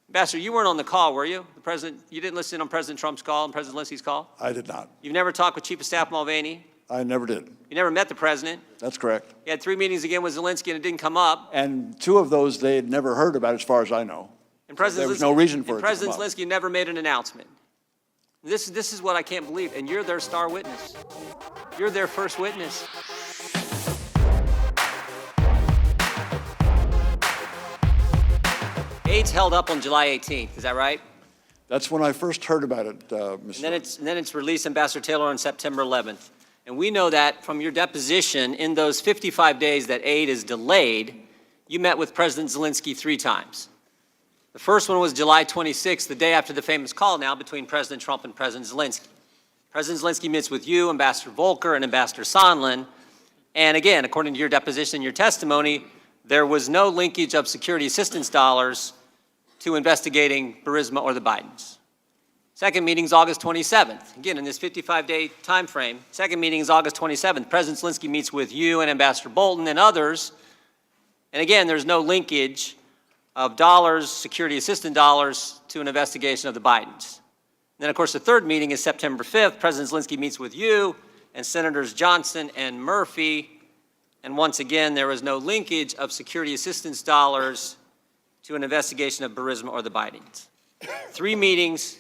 Ambassador, you weren't on the call, were you? You didn't listen on President Trump's call and President Zelensky's call? I did not. You've never talked with Chief of Staff Mulvaney? I never did. You never met the president? That's correct. You had 3 meetings again with Zelensky and it didn't come up. And 2 of those they had never heard about, as far as I know. And there was no reason for it to come President up. Zelensky never made an announcement. This is what I can't believe, and you're their star witness. You're their first witness. Aid's held up on July 18th, is that right? That's when I first heard about it, Mr. And then it's released, Ambassador Taylor, on September 11th. And we know that from your deposition, in those 55 days that aid is delayed, you met with President Zelensky 3 times. The first one was July 26th, the day after the famous call now between President Trump and President Zelensky. President Zelensky meets with you, Ambassador Volker, and Ambassador Sondland. And again, according to your deposition and your testimony, there was no linkage of security assistance dollars to investigating Burisma or the Bidens. Second meeting is August 27th. Again, in this 55-day time frame, second meeting is August 27th. President Zelensky meets with you and Ambassador Bolton and others. And again, there's no linkage of dollars, security assistance dollars, to an investigation of the Bidens. And then, of course, the third meeting is September 5th. President Zelensky meets with you and Senators Johnson and Murphy. And once again, there was no linkage of security assistance dollars to an investigation of Burisma or the Bidens. 3 meetings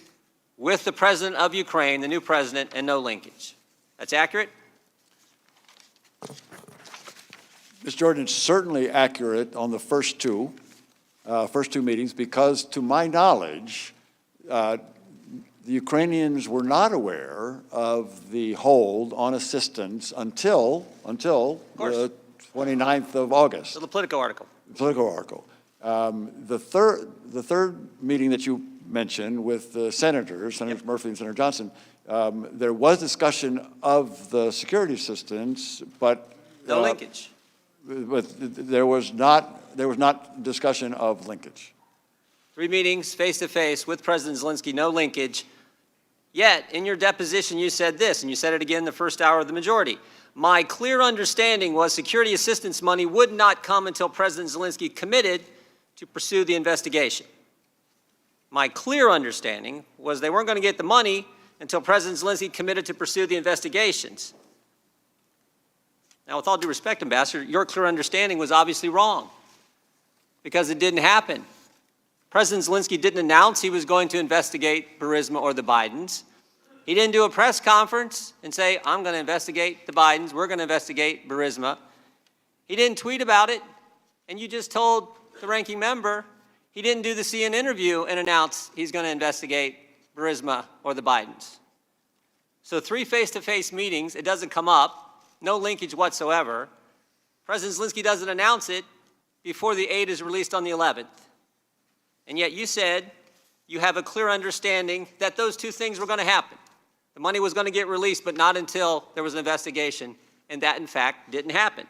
with the president of Ukraine, the new president, and no linkage. That's accurate? Ms. Jordan, it's certainly accurate on the first two meetings, because to my knowledge, the Ukrainians were not aware of the hold on assistance until the 29th of August. So the Politico article. The Politico article. The third meeting that you mentioned with the Senators Murphy and Senator Johnson, there was discussion of the security assistance, but no linkage. But there was not discussion of linkage. 3 meetings face-to-face with President Zelensky, no linkage. Yet, in your deposition, you said this, and you said it again in the first hour of the majority. My clear understanding was security assistance money would not come until President Zelensky committed to pursue the investigation. My clear understanding was they weren't going to get the money until President Zelensky committed to pursue the investigations. Now, with all due respect, Ambassador, your clear understanding was obviously wrong, because it didn't happen. President Zelensky didn't announce he was going to investigate Burisma or the Bidens. He didn't do a press conference and say, I'm going to investigate the Bidens, we're going to investigate Burisma. He didn't tweet about it, and you just told the ranking member he didn't do the CNN interview and announce he's going to investigate Burisma or the Bidens. So 3 face-to-face meetings, it doesn't come up, no linkage whatsoever. President Zelensky doesn't announce it before the aid is released on the 11th. And yet you said you have a clear understanding that those 2 things were going to happen. The money was going to get released, but not until there was an investigation, and that, in fact, didn't happen.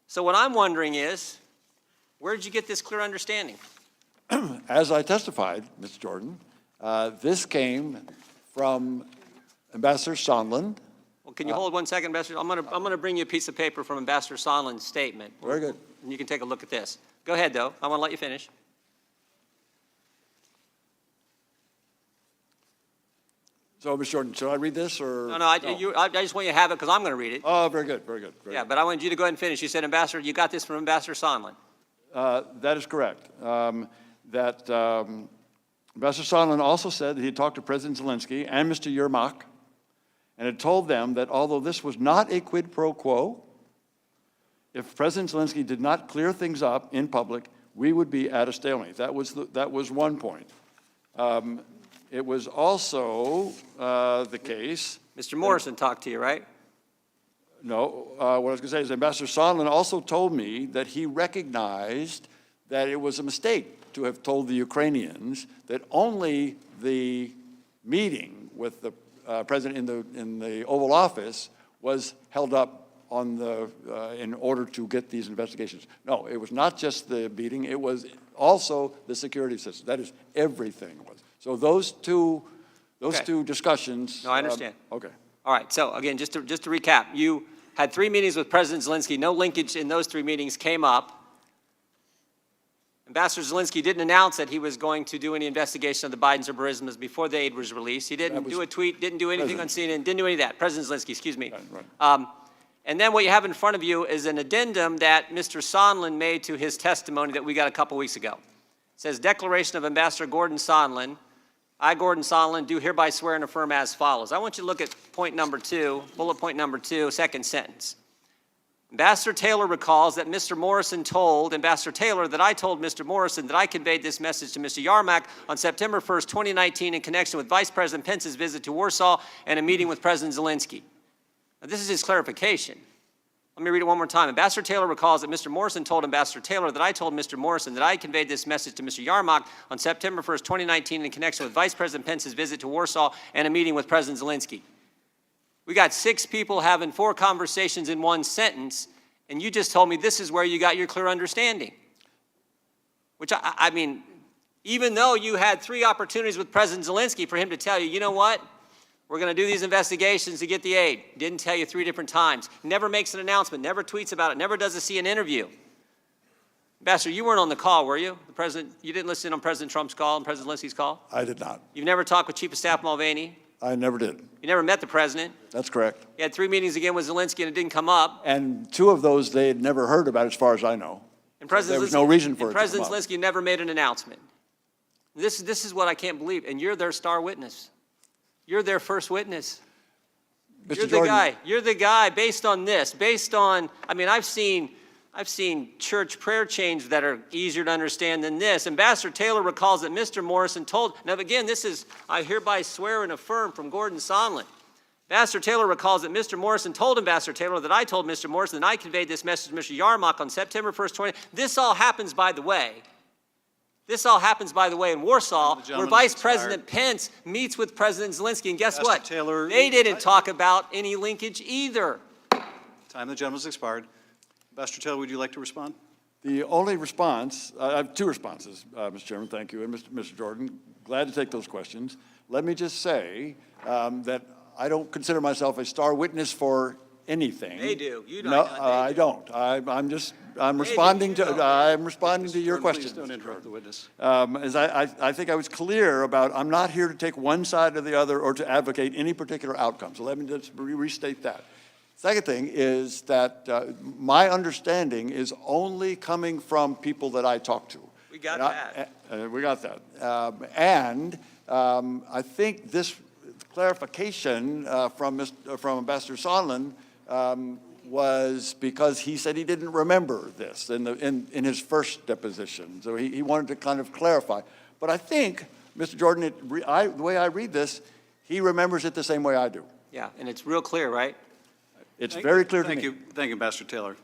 So what I'm wondering is, where did you get this clear understanding? As I testified, Mr. Jordan, this came from Ambassador Sondland. Well, can you hold 1 second, Ambassador? I'm going to bring you a piece of paper from Ambassador Sondland's statement. Very good. And you can take a look at this. Go ahead, though. I want to let you finish. So, Mr. Jordan, should I read this, or? No, I just want you to have it because I'm going to read it. Oh, very good, very good. Very good. But I wanted you to go ahead and finish. You said, Ambassador, you got this from Ambassador Sondland. That is correct. Ambassador Sondland also said that he had talked to President Zelensky and Mr. Yermak and had told them that although this was not a quid pro quo, if President Zelensky did not clear things up in public, we would be at a stalemate. That was one point. It was also the case. Mr. Morrison talked to you, right? No. What I was going to say is Ambassador Sondland also told me that he recognized that it was a mistake to have told the Ukrainians that only the meeting with the president in the Oval Office was held up on in order to get these investigations. No, it was not just the meeting. It was also the security system. That is, everything was. So those two discussions. No, I understand. Okay. All right. So again, just to recap, you had 3 meetings with President Zelensky. No linkage in those 3 meetings came up. Ambassador Zelensky didn't announce that he was going to do any investigation of the Bidens or Burismas before the aid was released. He didn't do a tweet, didn't do anything on CNN, didn't do any of that. President Zelensky, excuse me. Right. And then what you have in front of you is an addendum that Mr. Sondland made to his testimony that we got a couple weeks ago. It says, Declaration of Ambassador Gordon Sondland. I, Gordon Sondland, do hereby swear and affirm as follows. I want you to look at point number 2, bullet point number 2, second sentence. Ambassador Taylor recalls that Mr. Morrison told Ambassador Taylor that I told Mr. Morrison that I conveyed this message to Mr. Yarmak on September 1st, 2019 in connection with Vice President Pence's visit to Warsaw and a meeting with President Zelensky. Now, this is his clarification. Let me read it one more time. Ambassador Taylor recalls that Mr. Morrison told Ambassador Taylor that I told Mr. Morrison that I conveyed this message to Mr. Yarmak on September 1st, 2019 in connection with Vice President Pence's visit to Warsaw and a meeting with President Zelensky. We got 6 people having 4 conversations in one sentence, and you just told me this is where you got your clear understanding. Which, I mean, even though you had 3 opportunities with President Zelensky for him to tell you, you know what? We're going to do these investigations to get the aid. Didn't tell you 3 different times. Never makes an announcement, never tweets about it, never does a CNN interview. Ambassador, you weren't on the call, were you? You didn't listen on President Trump's call and President Zelensky's call? I did not. You've never talked with Chief of Staff Mulvaney? I never did. You never met the president? That's correct. You had 3 meetings again with Zelensky and it didn't come up. And 2 of those they had never heard about, as far as I know. And President There was no reason for it to President come up. Zelensky never made an announcement. This is what I can't believe. And you're their star witness. You're their first witness. Mr. You're the Jordan, guy. You're the guy based on this. Based on, I mean, I've seen church prayer chains that are easier to understand than this. Ambassador Taylor recalls that Mr. Morrison told, now again, this is, I hereby swear and affirm from Gordon Sondland. Ambassador Taylor recalls that Mr. Morrison told Ambassador Taylor that I told Mr. Morrison that I conveyed this message to Mr. Yarmak on September 1st, 20. This all happens, by the way. This all happens, by the way, in Warsaw, where Vice President Pence meets with President Zelensky. And guess what? Taylor, they didn't talk about any linkage either. Time the gentleman's expired. Ambassador Taylor, would you like to respond? the only response, I have 2 responses, Mr. Chairman, thank you, and Mr. Jordan, glad to take those questions. Let me just say that I don't consider myself a star witness for anything. They do. You don't. No, I don't. I'm responding to your questions. Please don't interrupt the witness. As I think I was clear about, I'm not here to take one side or the other or to advocate any particular outcome. So let me just restate that. Second thing is that my understanding is only coming from people that I talk to. We got that. We got that. I think this clarification from Ambassador Sondland was because he said he didn't remember this in his first deposition. So he wanted to kind of clarify. But I think, Mr. Jordan, the way I read this, he remembers it the same way I do. Yeah, and it's real clear, right? It's very clear to me. Thank you, Ambassador Taylor.